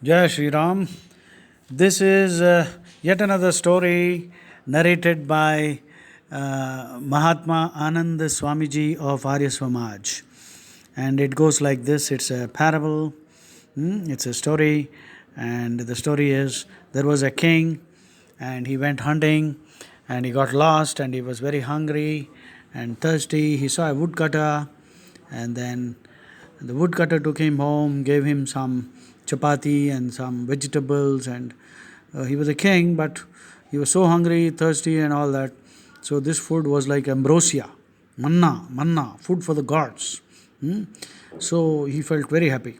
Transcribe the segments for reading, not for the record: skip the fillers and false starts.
Jai Shri Ram. This is yet another story narrated by Mahatma Anand Swamiji of Arya Samaj. And it goes like this. It's a parable, it's a story. And the story is there was a king and he went hunting and he got lost and he was very hungry and thirsty. He saw a woodcutter and then the woodcutter took him home, gave him some chapati and some vegetables, and he was a king, but he was so hungry, thirsty, and all that. So this food was like ambrosia, manna, food for the gods. So he felt very happy,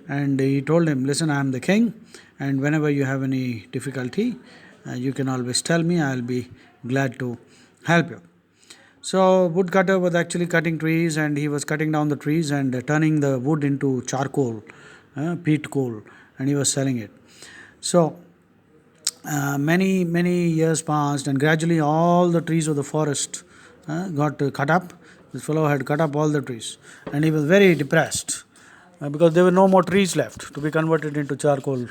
and he told him, "Listen, I am the king, and whenever you have any difficulty, you can always tell me. I'll be glad to help you." So woodcutter was actually cutting trees, and he was cutting down the trees and turning the wood into charcoal, peat coal, and he was selling it. So many years passed, and gradually all the trees of the forest got cut up. This fellow had cut up all the trees, and he was very depressed because there were no more trees left to be converted into charcoal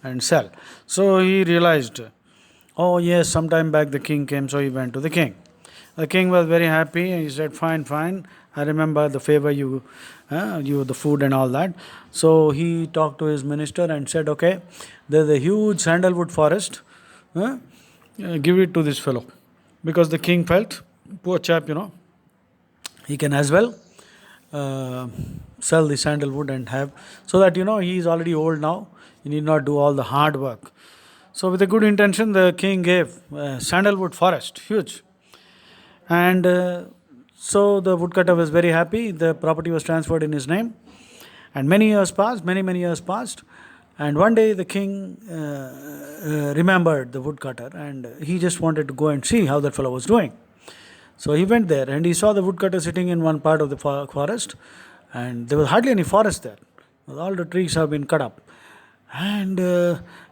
and sell. So he realized, oh yes, sometime back the king came, so he went to the king. The king was very happy, and he said, fine, I remember the favor you the food and all that. So he talked to his minister and said, okay, there's a huge sandalwood forest, give it to this fellow. Because the king felt, poor chap, he can as well sell the sandalwood and have, so that, he is already old now, he need not do all the hard work. So with a good intention, the king gave sandalwood forest, huge. And so the woodcutter was very happy. The property was transferred in his name. And many years passed. And one day the king remembered the woodcutter, and he just wanted to go and see how that fellow was doing. So he went there and he saw the woodcutter sitting in one part of the forest, and there was hardly any forest there. All the trees have been cut up. And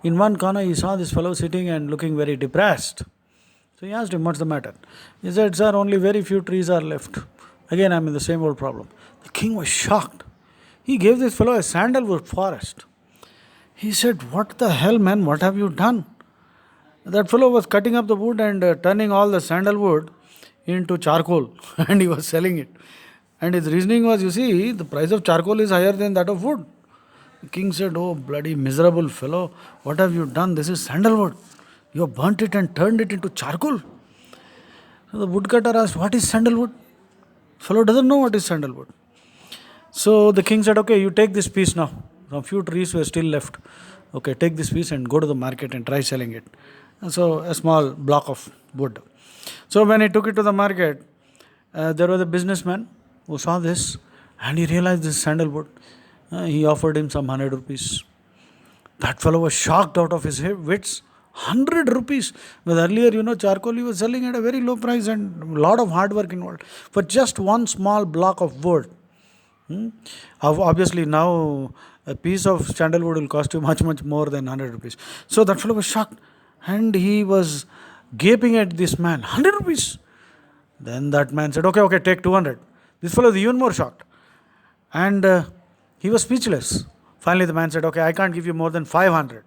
in one corner he saw this fellow sitting and looking very depressed. So he asked him, what's the matter? He said, sir, only very few trees are left. Again, I'm in the same old problem. The king was shocked. He gave this fellow a sandalwood forest. He said, what the hell, man, what have you done? That fellow was cutting up the wood and turning all the sandalwood into charcoal, and he was selling it. And his reasoning was, you see, the price of charcoal is higher than that of wood. The king said, oh, bloody miserable fellow, what have you done? This is sandalwood. You have burnt it and turned it into charcoal. So the woodcutter asked, what is sandalwood? Fellow doesn't know what is sandalwood. So the king said, okay, you take this piece now. Some few trees were still left. Okay, take this piece and go to the market and try selling it. And so a small block of wood. So when he took it to the market, there was a businessman who saw this, and he realized this sandalwood. He offered him some 100 rupees. That fellow was shocked out of his wits. 100 rupees. But earlier, charcoal he was selling at a very low price and a lot of hard work involved. For just one small block of wood. Obviously now a piece of sandalwood will cost you much more than 100 rupees. So that fellow was shocked. And he was gaping at this man. 100 rupees. Then that man said, okay, take 200. This fellow was even more shocked. And he was speechless. Finally the man said, okay, I can't give you more than 500.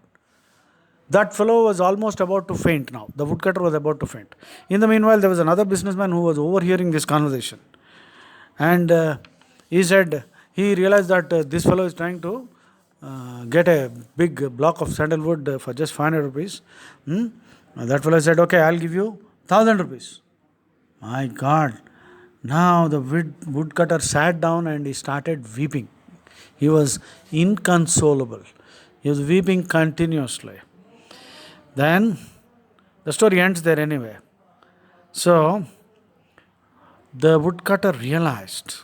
That fellow was almost about to faint now. The woodcutter was about to faint. In the meanwhile, there was another businessman who was overhearing this conversation. And he said, he realized that this fellow is trying to get a big block of sandalwood for just 500 rupees. That fellow said, okay, I'll give you 1,000 rupees. My God. Now the woodcutter sat down and he started weeping. He was inconsolable. He was weeping continuously. Then the story ends there anyway. So the woodcutter realized,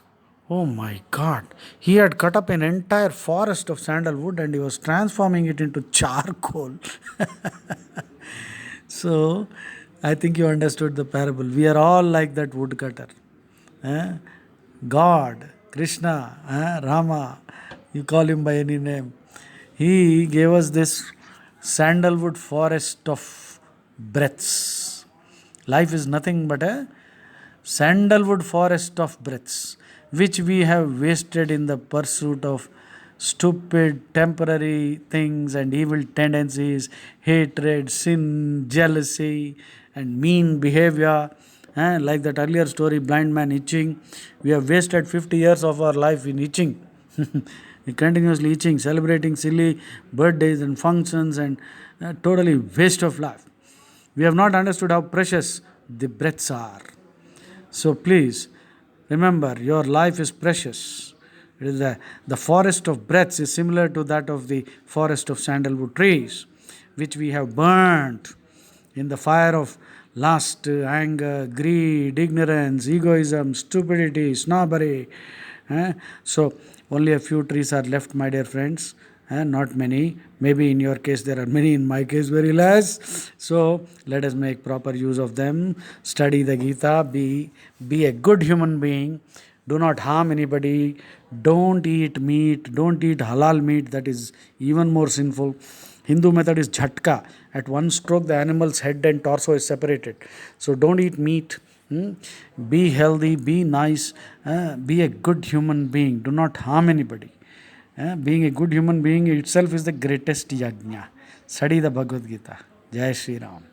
oh my God, he had cut up an entire forest of sandalwood and he was transforming it into charcoal. So I think you understood the parable. We are all like that woodcutter. God, Krishna, Rama, you call him by any name. He gave us this sandalwood forest of breaths. Life is nothing but a sandalwood forest of breaths, which we have wasted in the pursuit of stupid, temporary things and evil tendencies, hatred, sin, jealousy, and mean behavior. Like that earlier story, blind man itching. We have wasted 50 years of our life in itching. Continuously itching, celebrating silly birthdays and functions, and totally waste of life. We have not understood how precious the breaths are. So please remember, your life is precious. It is the forest of breaths is similar to that of the forest of sandalwood trees, which we have burnt in the fire of lust, anger, greed, ignorance, egoism, stupidity, snobbery. So only a few trees are left, my dear friends. Not many. Maybe in your case there are many, in my case very less. So let us make proper use of them. Study the Gita. Be a good human being. Do not harm anybody. Don't eat meat. Don't eat halal meat. That is even more sinful. Hindu method is jhatka. At one stroke, the animal's head and torso is separated. So don't eat meat. Be healthy, be nice, be a good human being. Do not harm anybody. Being a good human being itself is the greatest yajna. Study the Bhagavad Gita. Jai Shri Ram.